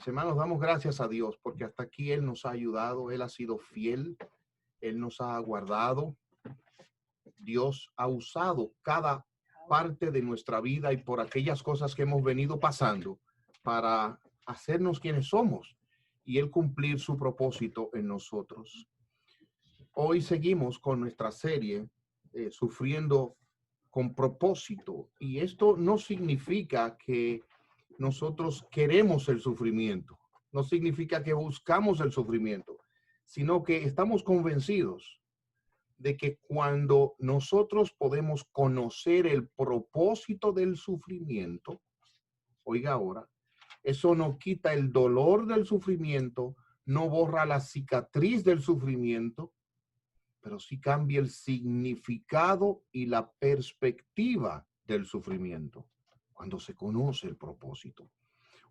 Mis hermanos, damos gracias a Dios porque hasta aquí Él nos ha ayudado, Él ha sido fiel, Él nos ha guardado. Dios ha usado cada parte de nuestra vida y por aquellas cosas que hemos venido pasando para hacernos quienes somos y Él cumplir su propósito en nosotros. Hoy seguimos con nuestra serie Sufriendo con propósito, y esto no significa que nosotros queremos el sufrimiento, no significa que buscamos el sufrimiento, sino que estamos convencidos de que cuando nosotros podemos conocer el propósito del sufrimiento, oiga ahora, eso no quita el dolor del sufrimiento, no borra la cicatriz del sufrimiento, pero sí cambia el significado y la perspectiva del sufrimiento cuando se conoce el propósito.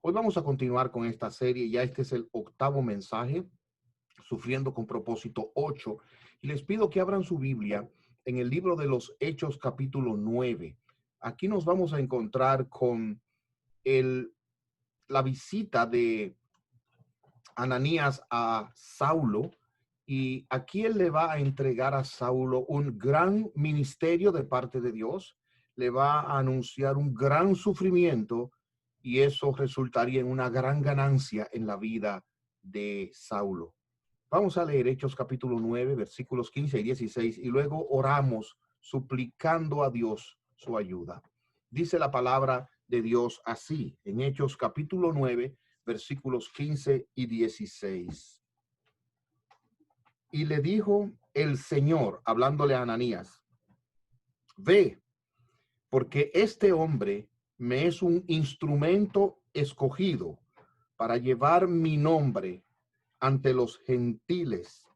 Hoy vamos a continuar con esta serie, ya este es el 8º mensaje, Sufriendo con propósito 8, y les pido que abran su Biblia en el libro de los Hechos capítulo 9. Aquí nos vamos a encontrar con la visita de Ananías a Saulo, y aquí él le va a entregar a Saulo un gran ministerio de parte de Dios, le va a anunciar un gran sufrimiento y eso resultaría en una gran ganancia en la vida de Saulo. Vamos a leer Hechos capítulo 9, versículos 15 y 16 y luego oramos suplicando a Dios su ayuda. Dice la palabra de Dios así en Hechos capítulo 9, versículos 15 y 16. Y le dijo el Señor, hablándole a Ananías, ve, porque este hombre me es un instrumento escogido para llevar mi nombre ante los gentiles,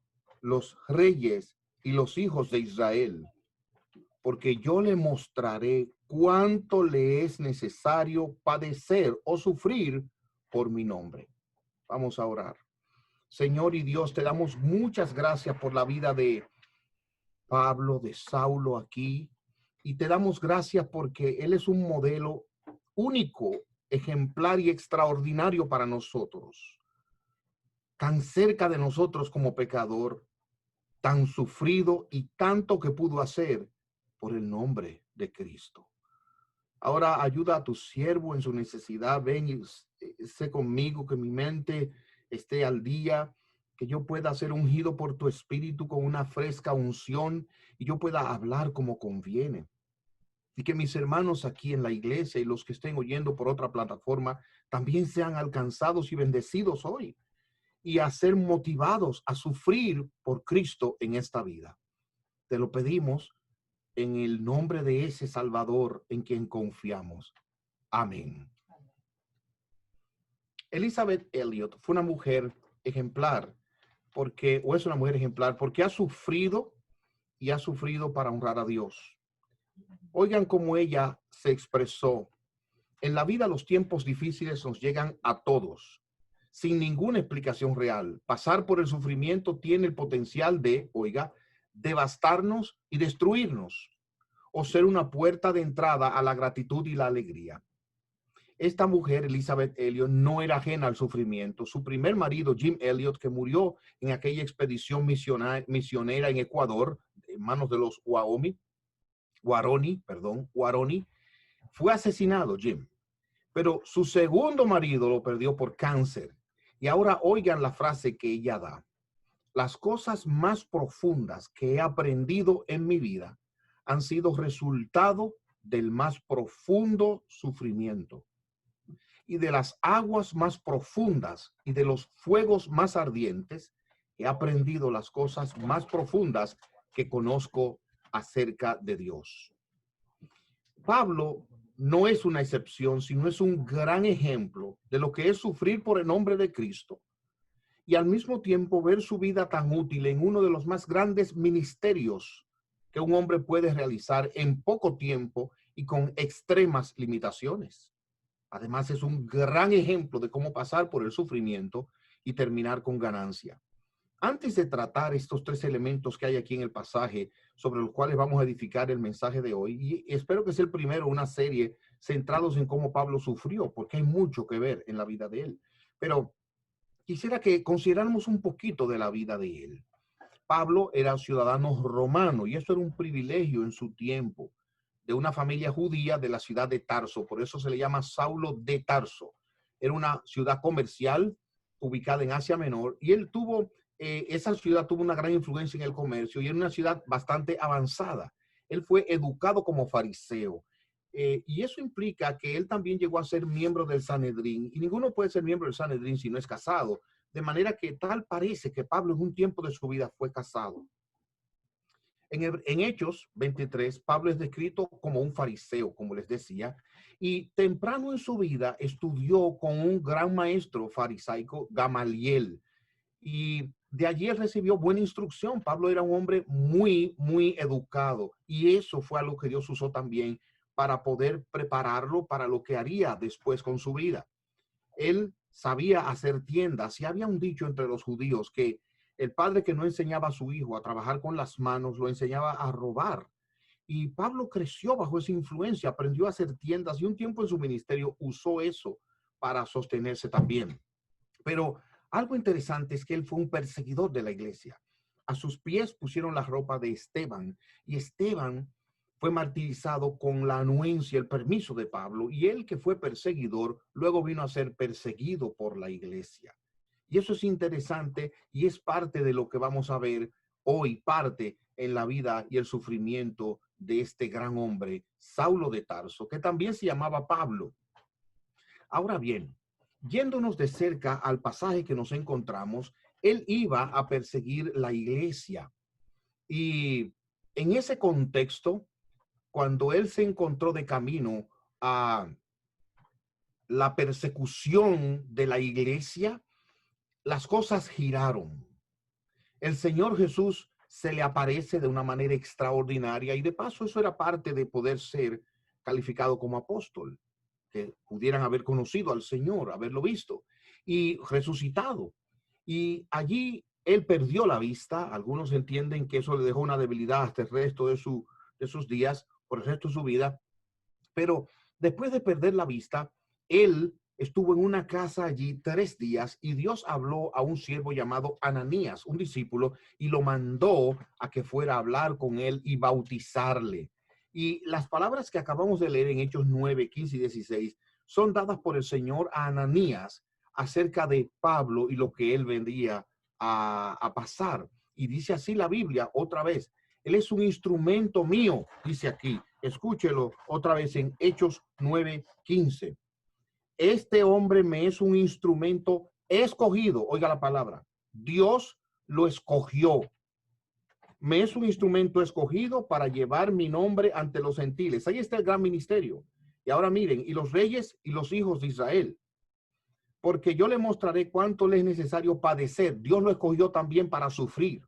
los reyes y los hijos de Israel, porque yo le mostraré cuánto le es necesario padecer o sufrir por mi nombre. Vamos a orar. Señor y Dios, te damos muchas gracias por la vida de Pablo, de Saulo aquí, y te damos gracias porque él es un modelo único, ejemplar y extraordinario para nosotros. Tan cerca de nosotros como pecador, tan sufrido y tanto que pudo hacer por el nombre de Cristo. Ahora ayuda a tu siervo en su necesidad. Ven y sé conmigo, que mi mente esté al día, que yo pueda ser ungido por tu espíritu con una fresca unción y yo pueda hablar como conviene. Y que mis hermanos aquí en la iglesia y los que estén oyendo por otra plataforma también sean alcanzados y bendecidos hoy y a ser motivados a sufrir por Cristo en esta vida. Te lo pedimos en el nombre de ese Salvador en quien confiamos. Amén. Elizabeth Elliot fue una mujer ejemplar o es una mujer ejemplar porque ha sufrido y ha sufrido para honrar a Dios. Oigan cómo ella se expresó. En la vida los tiempos difíciles nos llegan a todos, sin ninguna explicación real. Pasar por el sufrimiento tiene el potencial de, devastarnos y destruirnos, o ser una puerta de entrada a la gratitud y la alegría. Esta mujer, Elizabeth Elliot, no era ajena al sufrimiento. Su primer marido, Jim Elliot, que murió en aquella expedición misionera en Ecuador, en manos de los Guaroni, fue asesinado, Jim. Pero su segundo marido lo perdió por cáncer. Y ahora oigan la frase que ella da. Las cosas más profundas que he aprendido en mi vida han sido resultado del más profundo sufrimiento. Y de las aguas más profundas y de los fuegos más ardientes, he aprendido las cosas más profundas que conozco acerca de Dios. Pablo no es una excepción, sino es un gran ejemplo de lo que es sufrir por el nombre de Cristo y al mismo tiempo ver su vida tan útil en uno de los más grandes ministerios que un hombre puede realizar en poco tiempo y con extremas limitaciones. Además, es un gran ejemplo de cómo pasar por el sufrimiento y terminar con ganancia. Antes de tratar estos 3 elementos que hay aquí en el pasaje, sobre los cuales vamos a edificar el mensaje de hoy, y espero que sea el primero una serie centrados en cómo Pablo sufrió, porque hay mucho que ver en la vida de él. Pero quisiera que consideráramos un poquito de la vida de él. Pablo era ciudadano romano y eso era un privilegio en su tiempo, de una familia judía de la ciudad de Tarso. Por eso se le llama Saulo de Tarso. Era una ciudad comercial ubicada en Asia Menor y él tuvo, esa ciudad tuvo una gran influencia en el comercio y era una ciudad bastante avanzada. Él fue educado como fariseo. Y eso implica que él también llegó a ser miembro del Sanedrín y ninguno puede ser miembro del Sanedrín si no es casado. De manera que tal parece que Pablo en un tiempo de su vida fue casado. En Hechos 23, Pablo es descrito como un fariseo, como les decía, y temprano en su vida estudió con un gran maestro farisaico, Gamaliel, y de allí él recibió buena instrucción. Pablo era un hombre muy educado, y eso fue algo que Dios usó también para poder prepararlo para lo que haría después con su vida. Él sabía hacer tiendas y había un dicho entre los judíos que el padre que no enseñaba a su hijo a trabajar con las manos lo enseñaba a robar. Y Pablo creció bajo esa influencia, aprendió a hacer tiendas y un tiempo en su ministerio usó eso para sostenerse también. Pero algo interesante es que él fue un perseguidor de la iglesia. A sus pies pusieron la ropa de Esteban y Esteban fue martirizado con la anuencia, el permiso de Pablo, y él que fue perseguidor, luego vino a ser perseguido por la iglesia. Y eso es interesante y es parte de lo que vamos a ver hoy, parte en la vida y el sufrimiento de este gran hombre, Saulo de Tarso, que también se llamaba Pablo. Ahora bien, yéndonos de cerca al pasaje que nos encontramos, él iba a perseguir la iglesia. Y en ese contexto, cuando él se encontró de camino a la persecución de la iglesia, las cosas giraron. El Señor Jesús se le aparece de una manera extraordinaria y de paso eso era parte de poder ser calificado como apóstol, que pudieran haber conocido al Señor, haberlo visto y resucitado. Y allí él perdió la vista. Algunos entienden que eso le dejó una debilidad hasta el resto de sus días, por el resto de su vida. Pero después de perder la vista, él estuvo en una casa allí 3 días y Dios habló a un siervo llamado Ananías, un discípulo, y lo mandó a que fuera a hablar con él y bautizarle. Y las palabras que acabamos de leer en Hechos 9, 15 y 16 son dadas por el Señor a Ananías acerca de Pablo y lo que él vendría a pasar. Y dice así la Biblia otra vez: él es un instrumento mío, dice aquí. Escúchelo otra vez en Hechos 9:15. Este hombre me es un instrumento escogido. Oiga la palabra. Dios lo escogió. Me es un instrumento escogido para llevar mi nombre ante los gentiles. Ahí está el gran ministerio. Y ahora miren, y los reyes y los hijos de Israel. Porque yo le mostraré cuánto le es necesario padecer. Dios lo escogió también para sufrir.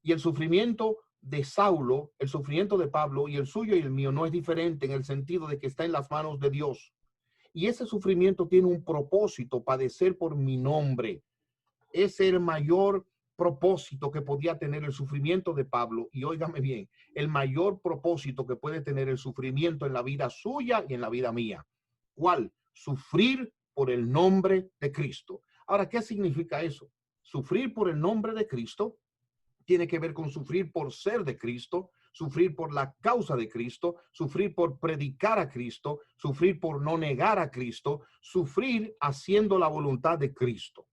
Y el sufrimiento de Saulo, el sufrimiento de Pablo y el suyo y el mío no es diferente en el sentido de que está en las manos de Dios. Y ese sufrimiento tiene un propósito: padecer por mi nombre. Es el mayor propósito que podía tener el sufrimiento de Pablo. Y óigame bien, el mayor propósito que puede tener el sufrimiento en la vida suya y en la vida mía. ¿Cuál? Sufrir por el nombre de Cristo. Ahora, ¿qué significa eso? Sufrir por el nombre de Cristo tiene que ver con sufrir por ser de Cristo, sufrir por la causa de Cristo, sufrir por predicar a Cristo, sufrir por no negar a Cristo, sufrir haciendo la voluntad de Cristo.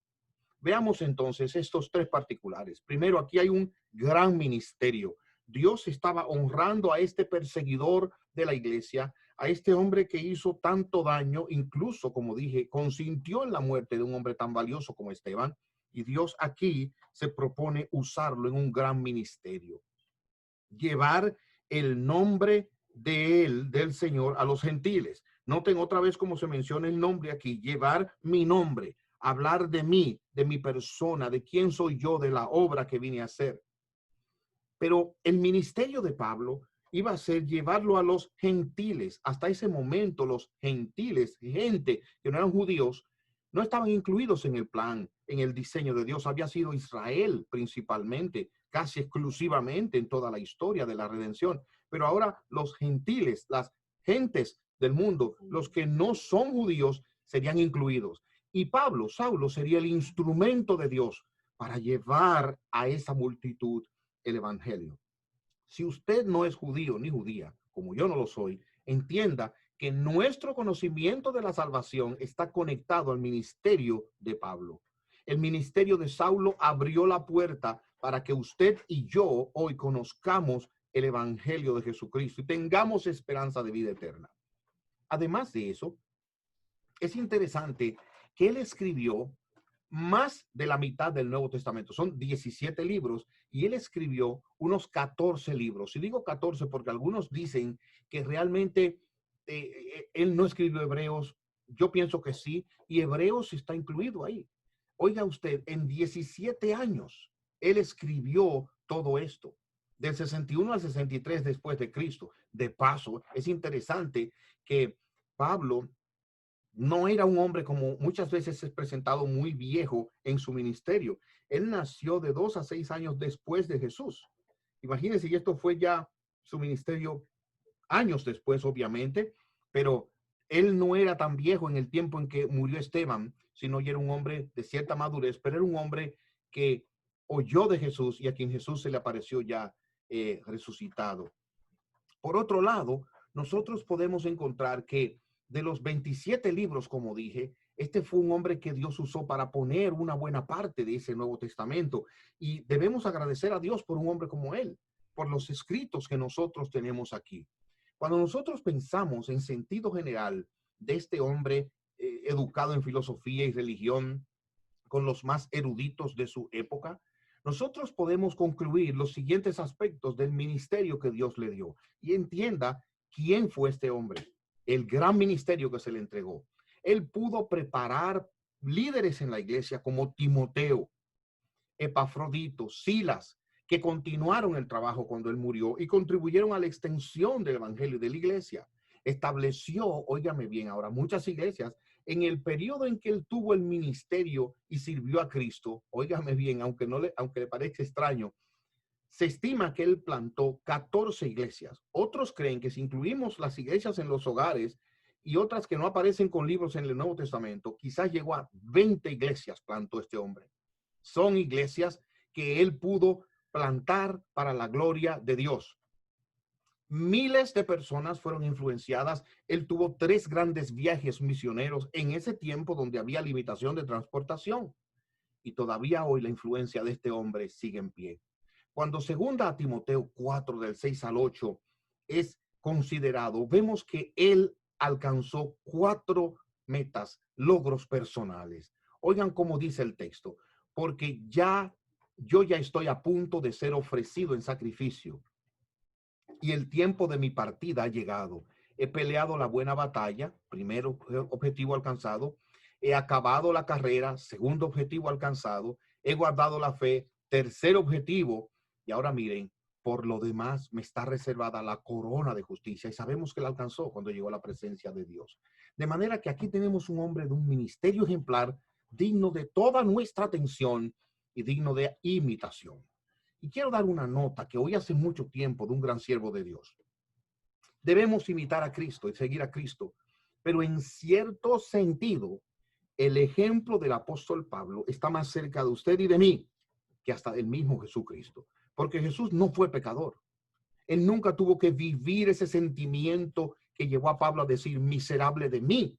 Veamos entonces estos 3 particulares. Primero, aquí hay un gran ministerio. Dios estaba honrando a este perseguidor de la iglesia, a este hombre que hizo tanto daño, incluso, como dije, consintió en la muerte de un hombre tan valioso como Esteban. Y Dios aquí se propone usarlo en un gran ministerio. Llevar el nombre de él, del Señor, a los gentiles. Noten otra vez cómo se menciona el nombre aquí: llevar mi nombre, hablar de mí, de mi persona, de quién soy yo, de la obra que vine a hacer. Pero el ministerio de Pablo iba a ser llevarlo a los gentiles. Hasta ese momento los gentiles, gente que no eran judíos, no estaban incluidos en el plan, en el diseño de Dios. Había sido Israel principalmente, casi exclusivamente en toda la historia de la redención. Pero ahora los gentiles, las gentes del mundo, los que no son judíos, serían incluidos. Y Pablo, Saulo, sería el instrumento de Dios para llevar a esa multitud el evangelio. Si usted no es judío ni judía, como yo no lo soy, entienda que nuestro conocimiento de la salvación está conectado al ministerio de Pablo. El ministerio de Saulo abrió la puerta para que usted y yo hoy conozcamos el evangelio de Jesucristo y tengamos esperanza de vida eterna. Además de eso, es interesante que él escribió más de la mitad del Nuevo Testamento. Son 17 libros y él escribió unos 14 libros. Y digo 14 porque algunos dicen que realmente él no escribió Hebreos. Yo pienso que sí, y Hebreos está incluido ahí. Oiga usted, en 17 años él escribió todo esto, del 61 al 63 después de Cristo. De paso, es interesante que Pablo no era un hombre como muchas veces es presentado, muy viejo en su ministerio. Él nació de 2 a 6 años después de Jesús. Imagínense, y esto fue ya su ministerio años después, obviamente, pero él no era tan viejo en el tiempo en que murió Esteban, sino ya era un hombre de cierta madurez, pero era un hombre que oyó de Jesús y a quien Jesús se le apareció ya resucitado. Por otro lado, nosotros podemos encontrar que de los 27 libros, como dije, este fue un hombre que Dios usó para poner una buena parte de ese Nuevo Testamento. Y debemos agradecer a Dios por un hombre como él, por los escritos que nosotros tenemos aquí. Cuando nosotros pensamos en sentido general de este hombre educado en filosofía y religión, con los más eruditos de su época, nosotros podemos concluir los siguientes aspectos del ministerio que Dios le dio. Y entienda quién fue este hombre, el gran ministerio que se le entregó. Él pudo preparar líderes en la iglesia como Timoteo, Epafrodito, Silas, que continuaron el trabajo cuando él murió y contribuyeron a la extensión del evangelio de la iglesia. Estableció, óigame bien ahora, muchas iglesias en el periodo en que él tuvo el ministerio y sirvió a Cristo. Óigame bien, aunque le parezca extraño, se estima que él plantó 14 iglesias. Otros creen que si incluimos las iglesias en los hogares y otras que no aparecen con libros en el Nuevo Testamento, quizás llegó a 20 iglesias plantó este hombre. Son iglesias que él pudo plantar para la gloria de Dios. Miles de personas fueron influenciadas. Él tuvo 3 grandes viajes misioneros en ese tiempo donde había limitación de transportación. Y todavía hoy la influencia de este hombre sigue en pie. Cuando segunda a Timoteo 4 del 6 al 8 es considerado, vemos que él alcanzó 4 metas, logros personales. Oigan cómo dice el texto, porque yo ya estoy a punto de ser ofrecido en sacrificio y el tiempo de mi partida ha llegado. He peleado la buena batalla, primero objetivo alcanzado. He acabado la carrera, segundo objetivo alcanzado. He guardado la fe, tercer objetivo. Y ahora miren, por lo demás me está reservada la corona de justicia. Y sabemos que la alcanzó cuando llegó a la presencia de Dios. De manera que aquí tenemos un hombre de un ministerio ejemplar, digno de toda nuestra atención y digno de imitación. Y quiero dar una nota que oí hace mucho tiempo de un gran siervo de Dios. Debemos imitar a Cristo y seguir a Cristo, pero en cierto sentido, el ejemplo del apóstol Pablo está más cerca de usted y de mí que hasta del mismo Jesucristo, porque Jesús no fue pecador. Él nunca tuvo que vivir ese sentimiento que llevó a Pablo a decir miserable de mí,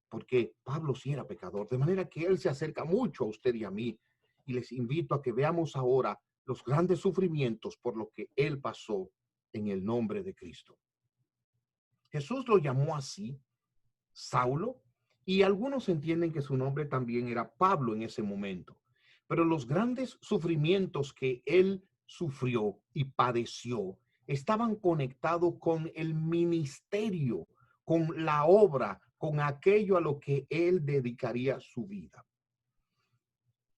porque Pablo sí era pecador, de manera que él se acerca mucho a usted y a mí. Y les invito a que veamos ahora los grandes sufrimientos por lo que él pasó en el nombre de Cristo. Jesús lo llamó así, Saulo, y algunos entienden que su nombre también era Pablo en ese momento. Pero los grandes sufrimientos que él sufrió y padeció estaban conectados con el ministerio, con la obra, con aquello a lo que él dedicaría su vida.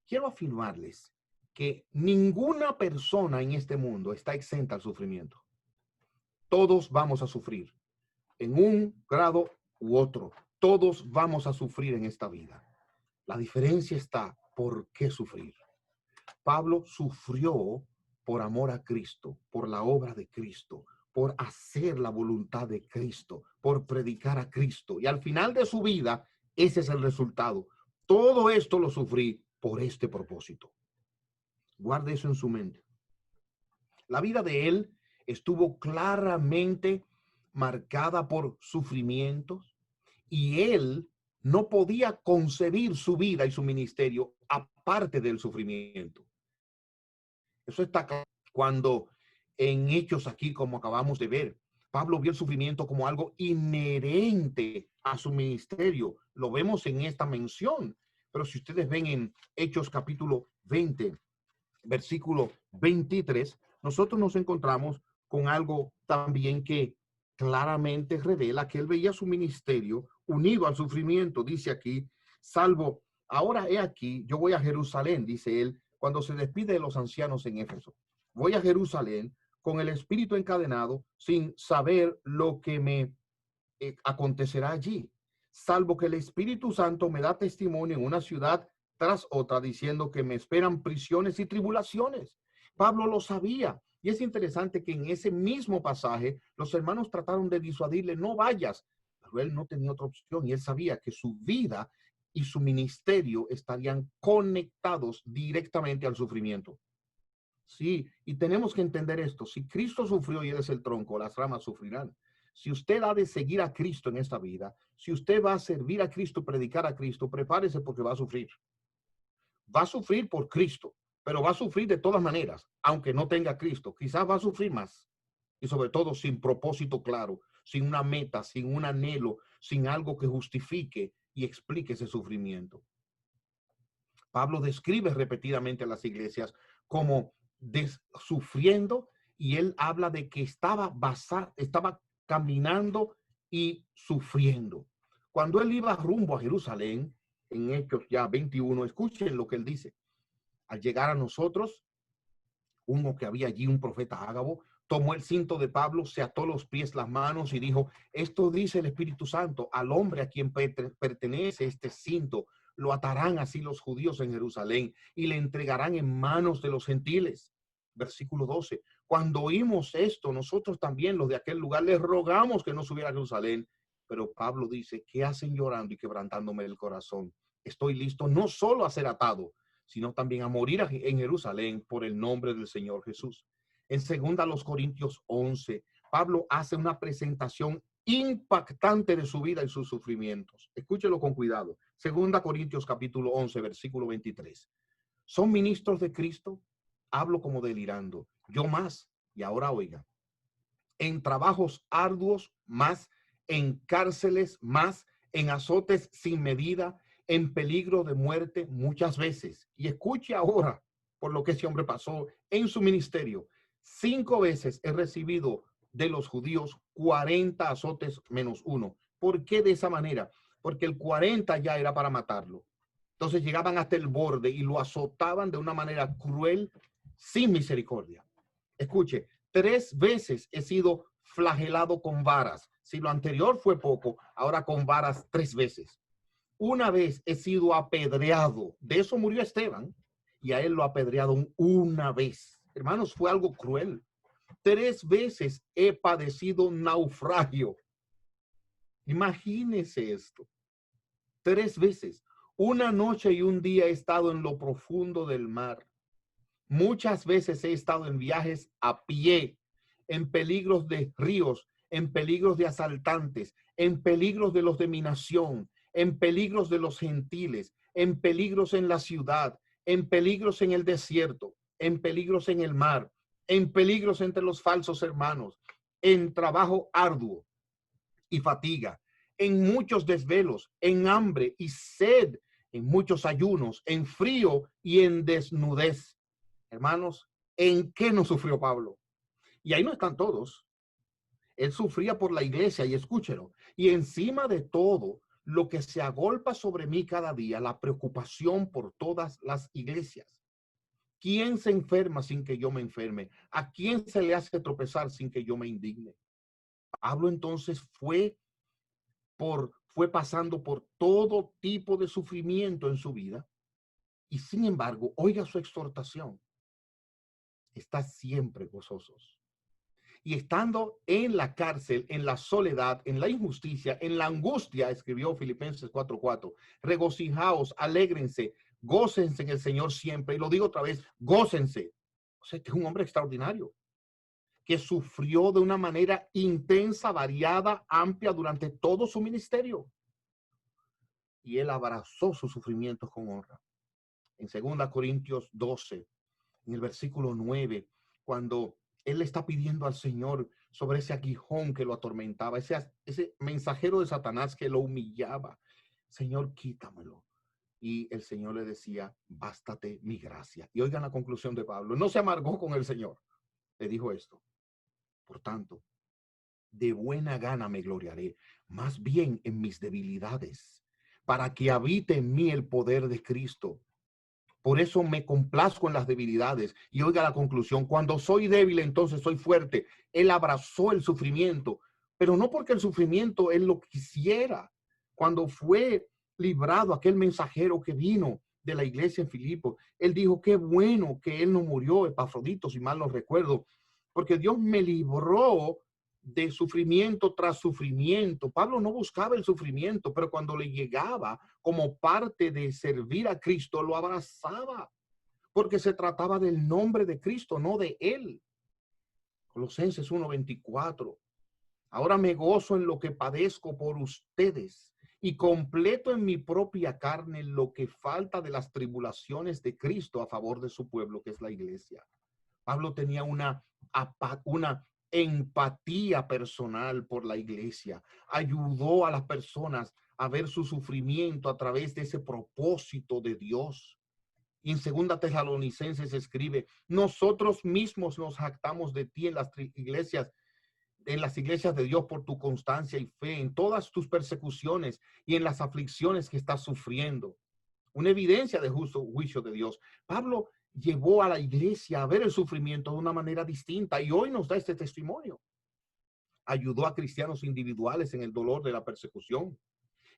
Quiero afirmarles que ninguna persona en este mundo está exenta al sufrimiento. Todos vamos a sufrir en un grado u otro. Todos vamos a sufrir en esta vida. La diferencia está por qué sufrir. Pablo sufrió por amor a Cristo, por la obra de Cristo, por hacer la voluntad de Cristo, por predicar a Cristo. Y al final de su vida, ese es el resultado. Todo esto lo sufrí por este propósito. Guarde eso en su mente. La vida de él estuvo claramente marcada por sufrimientos y él no podía concebir su vida y su ministerio aparte del sufrimiento. Eso está claro cuando en Hechos aquí, como acabamos de ver, Pablo vio el sufrimiento como algo inherente a su ministerio. Lo vemos en esta mención. Pero si ustedes ven en Hechos capítulo 20, versículo 23, nosotros nos encontramos con algo también que claramente revela que él veía su ministerio unido al sufrimiento. Dice aquí, salvo, ahora he aquí, yo voy a Jerusalén, dice él, cuando se despide de los ancianos en Éfeso. Voy a Jerusalén con el espíritu encadenado, sin saber lo que me acontecerá allí, salvo que el Espíritu Santo me da testimonio en una ciudad tras otra, diciendo que me esperan prisiones y tribulaciones. Pablo lo sabía. Y es interesante que en ese mismo pasaje los hermanos trataron de disuadirle, no vayas, pero él no tenía otra opción y él sabía que su vida y su ministerio estarían conectados directamente al sufrimiento. Sí, y tenemos que entender esto. Si Cristo sufrió y él es el tronco, las ramas sufrirán. Si usted ha de seguir a Cristo en esta vida, si usted va a servir a Cristo, predicar a Cristo, prepárese porque va a sufrir. Va a sufrir por Cristo, pero va a sufrir de todas maneras, aunque no tenga Cristo. Quizás va a sufrir más y sobre todo sin propósito claro, sin una meta, sin un anhelo, sin algo que justifique y explique ese sufrimiento. Pablo describe repetidamente a las iglesias como sufriendo y él habla de que estaba caminando y sufriendo. Cuando él iba rumbo a Jerusalén, en Hechos ya 21, escuchen lo que él dice. Al llegar a nosotros, uno que había allí, un profeta Ágabo, tomó el cinto de Pablo, se ató los pies, las manos y dijo, esto dice el Espíritu Santo, al hombre a quien pertenece este cinto, lo atarán así los judíos en Jerusalén y le entregarán en manos de los gentiles. Versículo 12. Cuando oímos esto, nosotros también, los de aquel lugar, les rogamos que no subiera a Jerusalén. Pero Pablo dice, ¿qué hacen llorando y quebrantándome el corazón? Estoy listo no solo a ser atado, sino también a morir en Jerusalén por el nombre del Señor Jesús. En 2 Corintios 11, Pablo hace una presentación impactante de su vida y sus sufrimientos. Escúchelo con cuidado. 2 Corintios capítulo 11, versículo 23. ¿Son ministros de Cristo? Hablo como delirando. Yo más. Y ahora oiga. En trabajos arduos más, en cárceles más, en azotes sin medida, en peligro de muerte muchas veces. Y escuche ahora por lo que ese hombre pasó en su ministerio. 5 veces he recibido de los judíos 40 azotes menos uno. ¿Por qué de esa manera? Porque el 40 ya era para matarlo. Entonces llegaban hasta el borde y lo azotaban de una manera cruel, sin misericordia. Escuche, 3 veces he sido flagelado con varas. Si lo anterior fue poco, ahora con varas 3 veces. Una vez he sido apedreado. De eso murió Esteban y a él lo apedrearon una vez. Hermanos, fue algo cruel. 3 veces he padecido naufragio. Imagínese esto. 3 veces. Una noche y un día he estado en lo profundo del mar. Muchas veces he estado en viajes a pie, en peligros de ríos, en peligros de asaltantes, en peligros de los de mi nación, en peligros de los gentiles, en peligros en la ciudad, en peligros en el desierto, en peligros en el mar, en peligros entre los falsos hermanos, en trabajo arduo y fatiga, en muchos desvelos, en hambre y sed, en muchos ayunos, en frío y en desnudez. Hermanos, ¿en qué no sufrió Pablo? Y ahí no están todos. Él sufría por la iglesia y escúchelo. Y encima de todo, lo que se agolpa sobre mí cada día, la preocupación por todas las iglesias. ¿Quién se enferma sin que yo me enferme? ¿A quién se le hace tropezar sin que yo me indigne? Pablo entonces fue pasando por todo tipo de sufrimiento en su vida. Y sin embargo, oiga su exhortación. Está siempre gozosos. y estando en la cárcel, en la soledad, en la injusticia, en la angustia, escribió Filipenses 4:4, regocijaos, alégrense, gócense en el Señor siempre. Y lo digo otra vez, gócense. O sea, que es un hombre extraordinario, que sufrió de una manera intensa, variada, amplia durante todo su ministerio. Y él abrazó sus sufrimientos con honra. En 2 Corintios 12, en el versículo 9, cuando él le está pidiendo al Señor sobre ese aguijón que lo atormentaba, ese mensajero de Satanás que lo humillaba. Señor, quítamelo. Y el Señor le decía, bástate mi gracia. Y oigan la conclusión de Pablo. No se amargó con el Señor. Le dijo esto. Por tanto, de buena gana me gloriaré, más bien en mis debilidades, para que habite en mí el poder de Cristo. Por eso me complazco en las debilidades. Y oiga la conclusión, cuando soy débil, entonces soy fuerte. Él abrazó el sufrimiento, pero no porque el sufrimiento él lo quisiera. Cuando fue librado aquel mensajero que vino de la iglesia en Filipos, él dijo, qué bueno que él no murió, Epafrodito, si mal no recuerdo, porque Dios me libró de sufrimiento tras sufrimiento. Pablo no buscaba el sufrimiento, pero cuando le llegaba como parte de servir a Cristo, lo abrazaba, porque se trataba del nombre de Cristo, no de él. Colosenses 1:24. Ahora me gozo en lo que padezco por ustedes y completo en mi propia carne lo que falta de las tribulaciones de Cristo a favor de su pueblo, que es la iglesia. Pablo tenía una empatía personal por la iglesia. Ayudó a las personas a ver su sufrimiento a través de ese propósito de Dios. Y en 2 Tesalonicenses escribe, nosotros mismos nos jactamos de ti en las iglesias de Dios por tu constancia y fe, en todas tus persecuciones y en las aflicciones que estás sufriendo. Una evidencia de justo juicio de Dios. Pablo llevó a la iglesia a ver el sufrimiento de una manera distinta y hoy nos da este testimonio. Ayudó a cristianos individuales en el dolor de la persecución.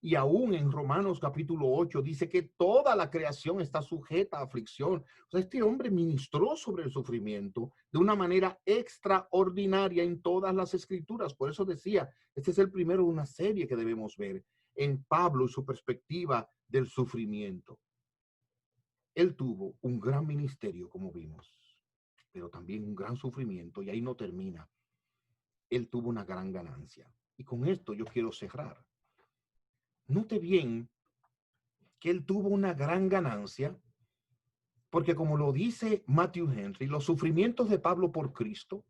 Y aún en Romanos capítulo 8 dice que toda la creación está sujeta a aflicción. O sea, este hombre ministró sobre el sufrimiento de una manera extraordinaria en todas las escrituras. Por eso decía, este es el primero de una serie que debemos ver en Pablo y su perspectiva del sufrimiento. Él tuvo un gran ministerio, como vimos, pero también un gran sufrimiento, y ahí no termina. Él tuvo una gran ganancia. Y con esto yo quiero cerrar. Note bien que él tuvo una gran ganancia, porque como lo dice Matthew Henry, los sufrimientos de Pablo por Cristo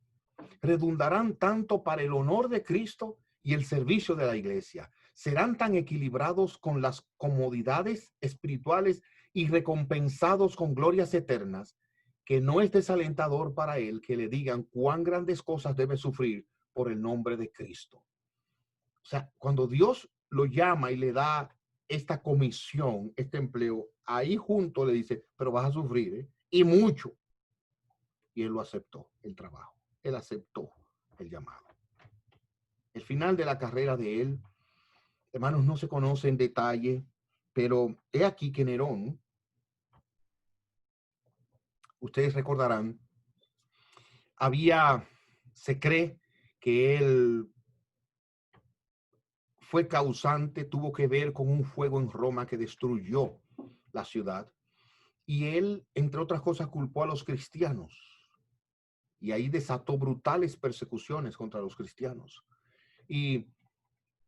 redundarán tanto para el honor de Cristo y el servicio de la iglesia. Serán tan equilibrados con las comodidades espirituales y recompensados con glorias eternas, que no es desalentador para él que le digan cuán grandes cosas debe sufrir por el nombre de Cristo. O sea, cuando Dios lo llama y le da esta comisión, este empleo, ahí junto le dice, pero vas a sufrir, ¿eh? Y mucho. Y él lo aceptó, el trabajo. Él aceptó el llamado. El final de la carrera de él, hermanos, no se conoce en detalle, pero he aquí que Nerón, ustedes recordarán, se cree que él fue causante, tuvo que ver con un fuego en Roma que destruyó la ciudad. Y él, entre otras cosas, culpó a los cristianos. Y ahí desató brutales persecuciones contra los cristianos. Y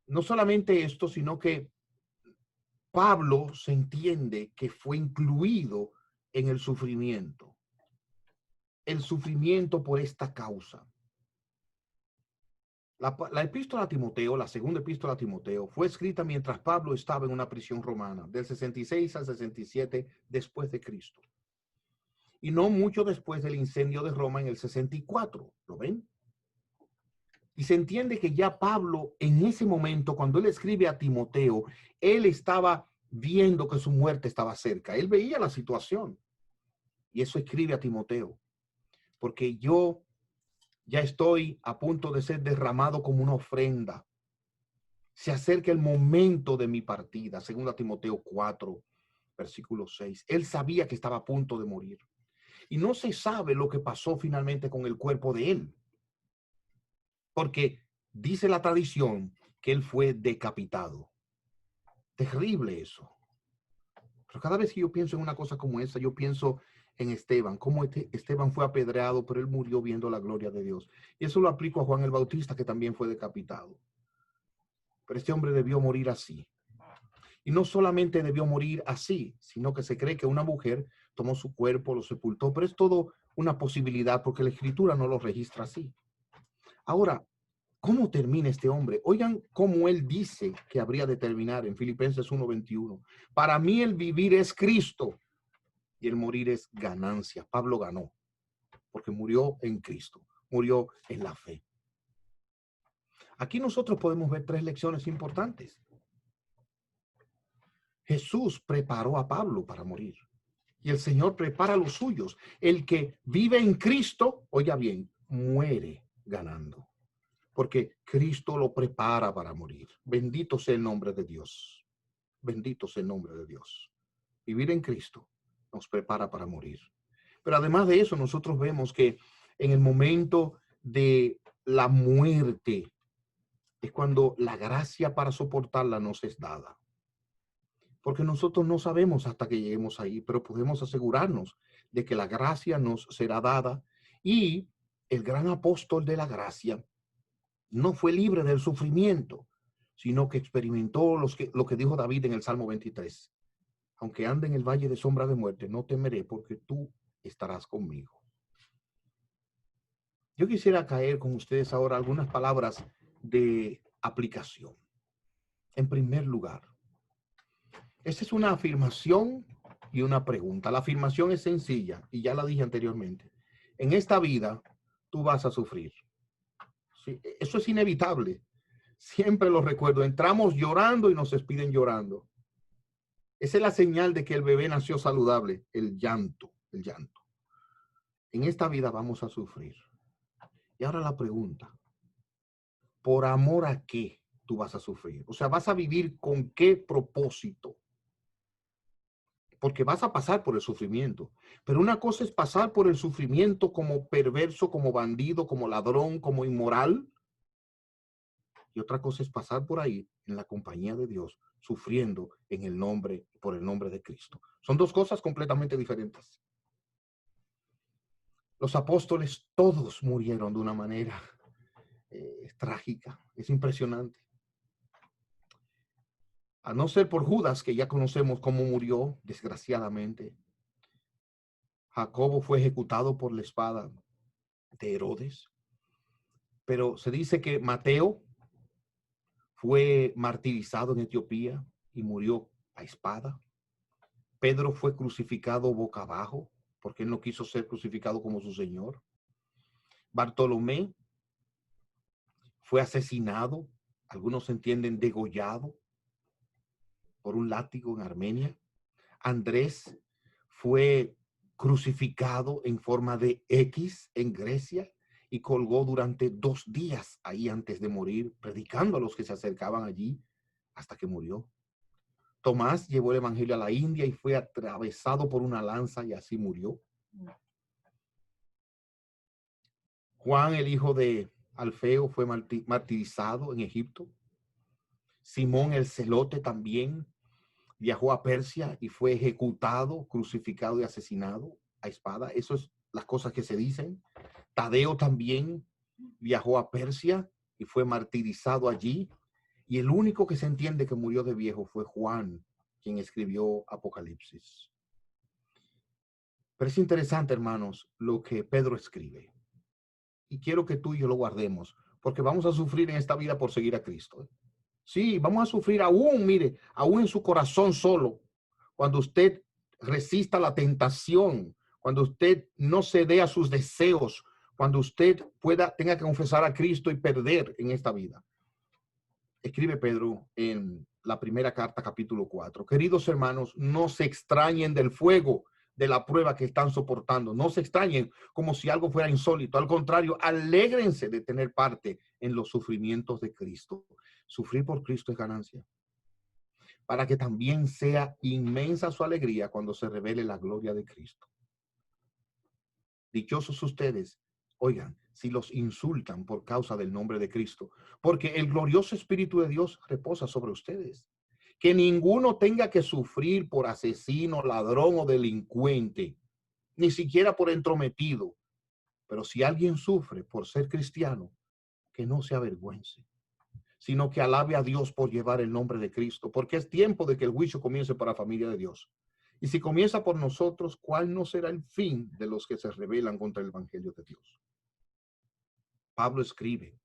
no solamente esto, sino que Pablo se entiende que fue incluido en el sufrimiento por esta causa. La epístola a Timoteo, la segunda epístola a Timoteo, fue escrita mientras Pablo estaba en una prisión romana, del 66 al 67 después de Cristo. Y no mucho después del incendio de Roma en el 64. ¿Lo ven? Y se entiende que ya Pablo, en ese momento, cuando él escribe a Timoteo, él estaba viendo que su muerte estaba cerca. Él veía la situación. Y eso escribe a Timoteo. Porque yo ya estoy a punto de ser derramado como una ofrenda. Se acerca el momento de mi partida. 2 Timoteo 4, versículo 6. Él sabía que estaba a punto de morir. Y no se sabe lo que pasó finalmente con el cuerpo de él. porque dice la tradición que él fue decapitado. Terrible eso. Pero cada vez que yo pienso en una cosa como esa, yo pienso en Esteban, cómo Esteban fue apedreado, pero él murió viendo la gloria de Dios. Y eso lo aplico a Juan el Bautista, que también fue decapitado. Pero este hombre debió morir así. Y no solamente debió morir así, sino que se cree que una mujer tomó su cuerpo, lo sepultó, pero es todo una posibilidad porque la escritura no lo registra así. Ahora, ¿cómo termina este hombre? Oigan cómo él dice que habría de terminar en Filipenses 1:21. Para mí el vivir es Cristo y el morir es ganancia. Pablo ganó porque murió en Cristo, murió en la fe. Aquí nosotros podemos ver tres lecciones importantes. Jesús preparó a Pablo para morir y el Señor prepara a los suyos. El que vive en Cristo, oiga bien, muere ganando, porque Cristo lo prepara para morir. Bendito sea el nombre de Dios. Bendito sea el nombre de Dios. Vivir en Cristo nos prepara para morir. Pero además de eso, nosotros vemos que en el momento de la muerte es cuando la gracia para soportarla nos es dada. Porque nosotros no sabemos hasta que lleguemos ahí, pero podemos asegurarnos de que la gracia nos será dada. Y el gran apóstol de la gracia no fue libre del sufrimiento, sino que experimentó lo que dijo David en el Salmo 23. Aunque ande en el valle de sombra de muerte, no temeré porque tú estarás conmigo. Yo quisiera caer con ustedes ahora algunas palabras de aplicación. En primer lugar, esta es una afirmación y una pregunta. La afirmación es sencilla y ya la dije anteriormente. En esta vida tú vas a sufrir. Sí, eso es inevitable. Siempre lo recuerdo. Entramos llorando y nos despiden llorando. Esa es la señal de que el bebé nació saludable, el llanto, el llanto. En esta vida vamos a sufrir. Y ahora la pregunta, ¿por amor a qué tú vas a sufrir? O sea, ¿vas a vivir con qué propósito? Porque vas a pasar por el sufrimiento. Pero una cosa es pasar por el sufrimiento como perverso, como bandido, como ladrón, como inmoral. Y otra cosa es pasar por ahí en la compañía de Dios, sufriendo en el nombre, por el nombre de Cristo. Son dos cosas completamente diferentes. Los apóstoles todos murieron de una manera trágica. Es impresionante. A no ser por Judas, que ya conocemos cómo murió, desgraciadamente. Jacobo fue ejecutado por la espada de Herodes. Pero se dice que Mateo fue martirizado en Etiopía y murió a espada. Pedro fue crucificado boca abajo porque él no quiso ser crucificado como su Señor. Bartolomé fue asesinado, algunos entienden degollado por un látigo en Armenia. Andrés fue crucificado en forma de X en Grecia y colgó durante 2 días ahí antes de morir, predicando a los que se acercaban allí hasta que murió. Tomás llevó el evangelio a la India y fue atravesado por una lanza y así murió. Juan, el hijo de Alfeo, fue martirizado en Egipto. Simón el celote también viajó a Persia y fue ejecutado, crucificado y asesinado a espada. Eso es las cosas que se dicen. Tadeo también viajó a Persia y fue martirizado allí. Y el único que se entiende que murió de viejo fue Juan, quien escribió Apocalipsis. Pero es interesante, hermanos, lo que Pedro escribe. Y quiero que tú y yo lo guardemos, porque vamos a sufrir en esta vida por seguir a Cristo. Sí, vamos a sufrir aún, mire, aún en su corazón solo, cuando usted resista la tentación, cuando usted no se dé a sus deseos, cuando usted tenga que confesar a Cristo y perder en esta vida. Escribe Pedro en la primera carta, capítulo 4. Queridos hermanos, no se extrañen del fuego de la prueba que están soportando. No se extrañen como si algo fuera insólito. Al contrario, alégrense de tener parte en los sufrimientos de Cristo. Sufrir por Cristo es ganancia, para que también sea inmensa su alegría cuando se revele la gloria de Cristo. Dichosos ustedes, oigan, si los insultan por causa del nombre de Cristo, porque el glorioso Espíritu de Dios reposa sobre ustedes. Que ninguno tenga que sufrir por asesino, ladrón o delincuente, ni siquiera por entrometido. Pero si alguien sufre por ser cristiano, que no se avergüence, sino que alabe a Dios por llevar el nombre de Cristo, porque es tiempo de que el juicio comience para la familia de Dios. Y si comienza por nosotros, ¿cuál no será el fin de los que se rebelan contra el evangelio de Dios? Pablo escribe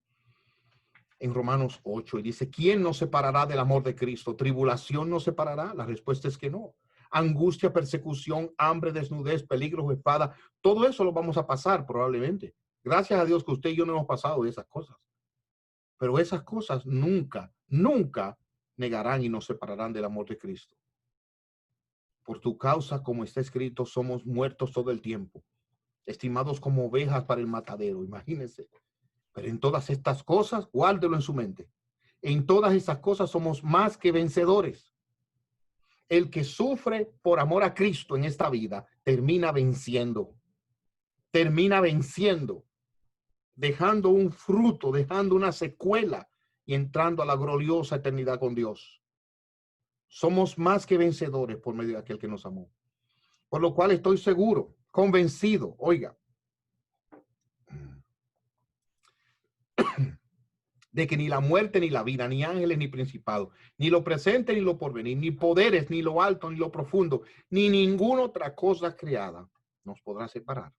en Romanos 8 y dice, ¿quién nos separará del amor de Cristo? ¿Tribulación nos separará? La respuesta es que no. Angustia, persecución, hambre, desnudez, peligro o espada, todo eso lo vamos a pasar probablemente. Gracias a Dios que usted y yo no hemos pasado de esas cosas. Pero esas cosas nunca, nunca negarán y nos separarán del amor de Cristo. Por tu causa, como está escrito, somos muertos todo el tiempo, estimados como ovejas para el matadero. Imagínense. Pero en todas estas cosas, guárdelo en su mente. En todas estas cosas somos más que vencedores. El que sufre por amor a Cristo en esta vida termina venciendo. Termina venciendo, dejando un fruto, dejando una secuela y entrando a la gloriosa eternidad con Dios. Somos más que vencedores por medio de aquel que nos amó. Por lo cual estoy seguro, convencido, oiga, de que ni la muerte, ni la vida, ni ángeles, ni principados, ni lo presente, ni lo porvenir, ni poderes, ni lo alto, ni lo profundo, ni ninguna otra cosa creada nos podrá separar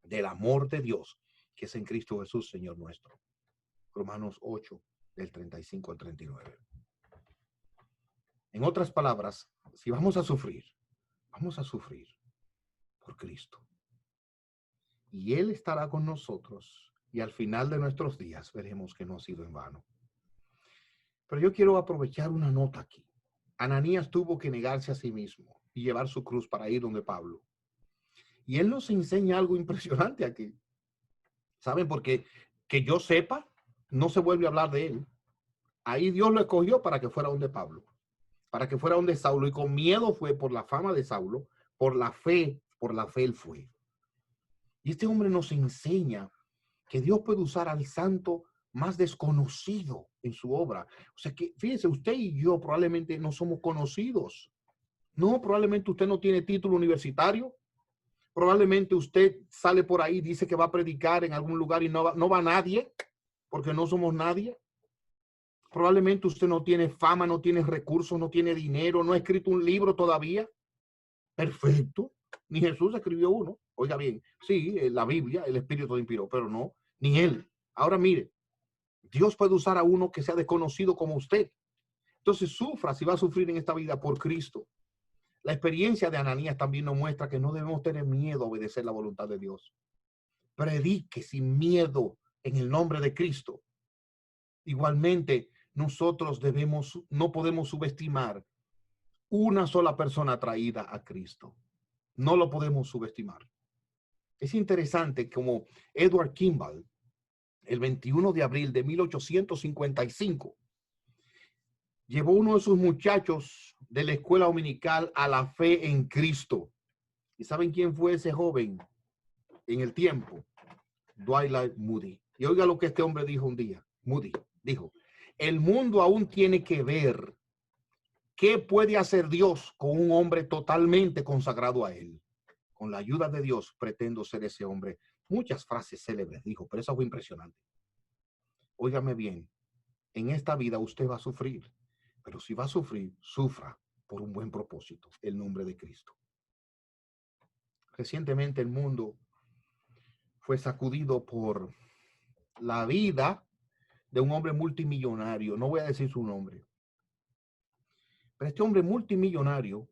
del amor de Dios que es en Cristo Jesús, Señor nuestro. Romanos 8, del 35 al 39. En otras palabras, si vamos a sufrir por Cristo. Y Él estará con nosotros y al final de nuestros días veremos que no ha sido en vano. Pero yo quiero aprovechar una nota aquí. Ananías tuvo que negarse a sí mismo y llevar su cruz para ir donde Pablo. Y él nos enseña algo impresionante aquí. ¿Saben? Porque que yo sepa, no se vuelve a hablar de él. Ahí Dios lo escogió para que fuera donde Pablo, para que fuera donde Saulo. Y con miedo fue por la fama de Saulo, por la fe él fue. Y este hombre nos enseña que Dios puede usar al santo más desconocido en su obra. O sea que, fíjense, usted y yo probablemente no somos conocidos. No, probablemente usted no tiene título universitario. Probablemente usted sale por ahí, dice que va a predicar en algún lugar y no va nadie, porque no somos nadie. Probablemente usted no tiene fama, no tiene recursos, no tiene dinero, no ha escrito un libro todavía. Perfecto. Ni Jesús escribió uno. Oiga bien, sí, la Biblia, el Espíritu lo inspiró, pero no, ni él. Ahora mire, Dios puede usar a uno que sea desconocido como usted. Entonces sufra si va a sufrir en esta vida por Cristo. La experiencia de Ananías también nos muestra que no debemos tener miedo a obedecer la voluntad de Dios. Predique sin miedo en el nombre de Cristo. Igualmente, nosotros no podemos subestimar una sola persona atraída a Cristo. No lo podemos subestimar. Es interesante como Edward Kimball, el 21 de abril de 1855, llevó uno de sus muchachos de la escuela dominical a la fe en Cristo. ¿Y saben quién fue ese joven en el tiempo? Dwight Moody. Y oiga lo que este hombre dijo un día. Moody dijo, el mundo aún tiene que ver qué puede hacer Dios con un hombre totalmente consagrado a él. Con la ayuda de Dios pretendo ser ese hombre. Muchas frases célebres dijo, pero eso fue impresionante. Óigame bien, en esta vida usted va a sufrir, pero si va a sufrir, sufra por un buen propósito, el nombre de Cristo. Recientemente el mundo fue sacudido por la vida de un hombre multimillonario. No voy a decir su nombre, pero este hombre multimillonario,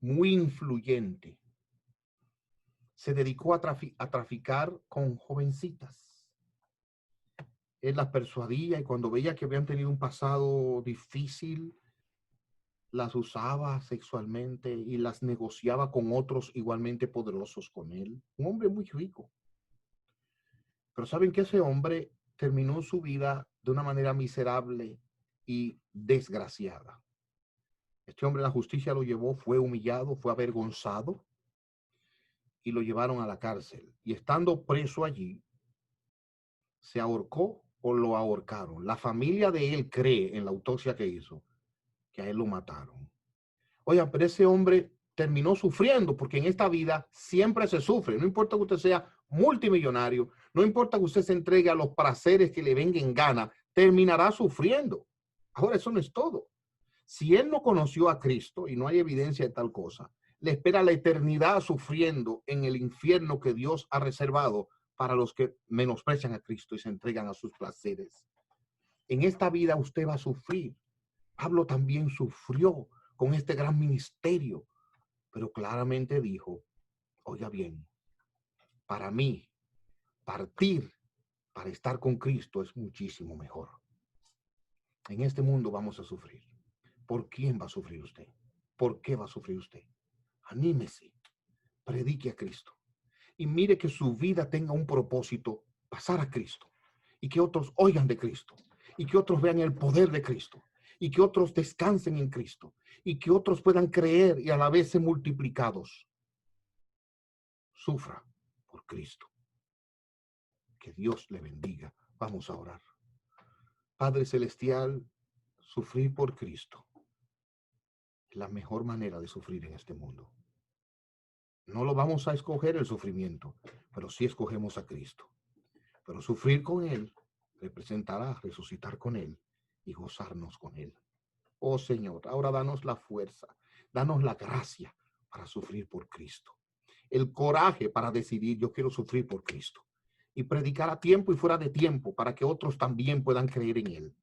muy influyente, se dedicó a traficar con jovencitas. Él las persuadía y cuando veía que habían tenido un pasado difícil, las usaba sexualmente y las negociaba con otros igualmente poderosos con él. Un hombre muy rico. Pero saben que ese hombre terminó su vida de una manera miserable y desgraciada. Este hombre, la justicia lo llevó, fue humillado, fue avergonzado y lo llevaron a la cárcel. Y estando preso allí, se ahorcó o lo ahorcaron. La familia de él cree en la autopsia que hizo que a él lo mataron. Oiga, pero ese hombre terminó sufriendo porque en esta vida siempre se sufre. No importa que usted sea multimillonario, no importa que usted se entregue a los placeres que le vengan en gana, terminará sufriendo. Ahora, eso no es todo. Si él no conoció a Cristo y no hay evidencia de tal cosa, le espera la eternidad sufriendo en el infierno que Dios ha reservado para los que menosprecian a Cristo y se entregan a sus placeres. En esta vida usted va a sufrir. Pablo también sufrió con este gran ministerio, pero claramente dijo, oiga bien, para mí partir para estar con Cristo es muchísimo mejor. En este mundo vamos a sufrir. ¿Por quién va a sufrir usted? ¿Por qué va a sufrir usted? Anímese, predique a Cristo y mire que su vida tenga un propósito, pasar a Cristo, y que otros oigan de Cristo, y que otros vean el poder de Cristo, y que otros descansen en Cristo, y que otros puedan creer y a la vez ser multiplicados. Sufra por Cristo. Que Dios le bendiga. Vamos a orar. Padre Celestial, sufrir por Cristo es la mejor manera de sufrir en este mundo. No lo vamos a escoger el sufrimiento, pero sí escogemos a Cristo. Pero sufrir con Él representará resucitar con Él y gozarnos con Él. Oh Señor, ahora danos la fuerza, danos la gracia para sufrir por Cristo. El coraje para decidir, yo quiero sufrir por Cristo. Y predicar a tiempo y fuera de tiempo para que otros también puedan creer en Él.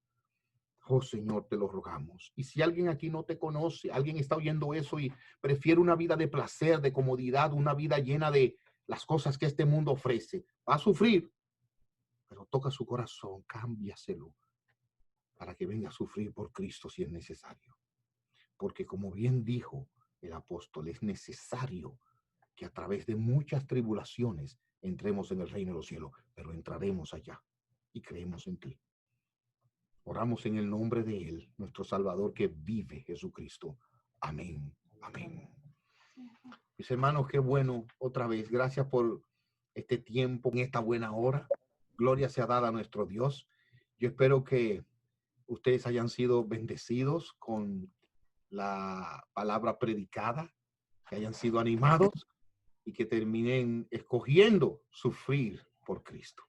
Oh Señor, te lo rogamos. Y si alguien aquí no te conoce, alguien está oyendo eso y prefiere una vida de placer, de comodidad, una vida llena de las cosas que este mundo ofrece, va a sufrir, pero toca su corazón, cámbiaselo para que venga a sufrir por Cristo si es necesario. Porque como bien dijo el apóstol, es necesario que a través de muchas tribulaciones entremos en el reino de los cielos, pero entraremos allá y creemos en ti. Oramos en el nombre de Él, nuestro Salvador que vive, Jesucristo. Amén. Amén. Mis hermanos, qué bueno otra vez. Gracias por este tiempo, en esta buena hora. Gloria sea dada a nuestro Dios. Yo espero que ustedes hayan sido bendecidos con la palabra predicada, que hayan sido animados y que terminen escogiendo sufrir por Cristo.